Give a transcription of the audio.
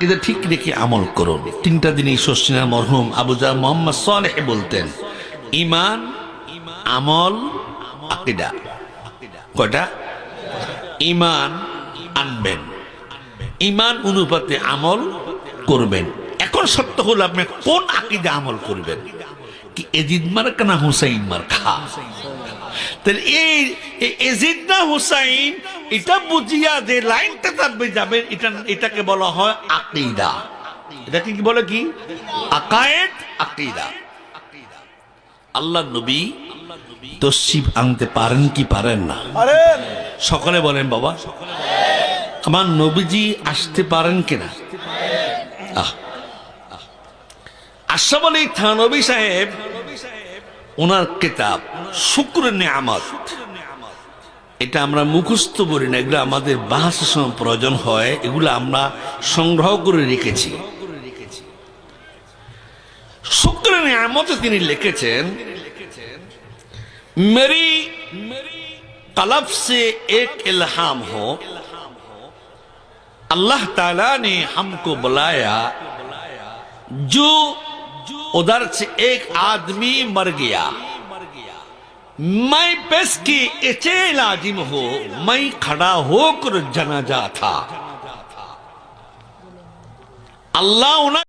কিন্তু ঠিক রেখে আমল করুন। তিনটা দিনই শশিনা মরহুম আবু জাহ মোহাম্মদ সালেহ বলতেন, ঈমান, আমল, আকীদা। কয়টা? ঈমান আনবেন, ঈমান অনুপাতে আমল করবেন। এখন সত্য হলো আপনি কোন আকীদা আমল করবেন, কি এজিদ মার্কা না হুসাইন মার্কা? তাহলে এই এজিদ না হুসাইন এটা বুঝিয়া যে লাইনটা তারপরে যাবেন, এটাকে বলা হয় আকীদা। এটাকে কি বলে? কি আকায়েদ, আকীদা। আল্লাহ নবী তশরিফ আনতে পারেন কি পারেন না? সকলে বলেন বাবা, আমার নবীজি আসতে পারেন কিনা? আশরাফ আলী থানভী সাহেব ওনার কিতাব শুকর নেয়ামত, এটা আমরা মুখস্থ করি না, এগুলো আমাদের বাহাসের সময় প্রয়োজন হয়, এগুলো আমরা সংগ্রহ করে রেখেছি। শুকর নেয়ামতে তিনি লিখেছেন, मेरी कलब से एक इल्हाम हो, अल्लाह ताला ने हमको बुलाया, जो उधर से एक आदमी मर गया, मैं बस की इचे लाजिम हो, मैं खड़ा होकर जनाजा था। अल्लाह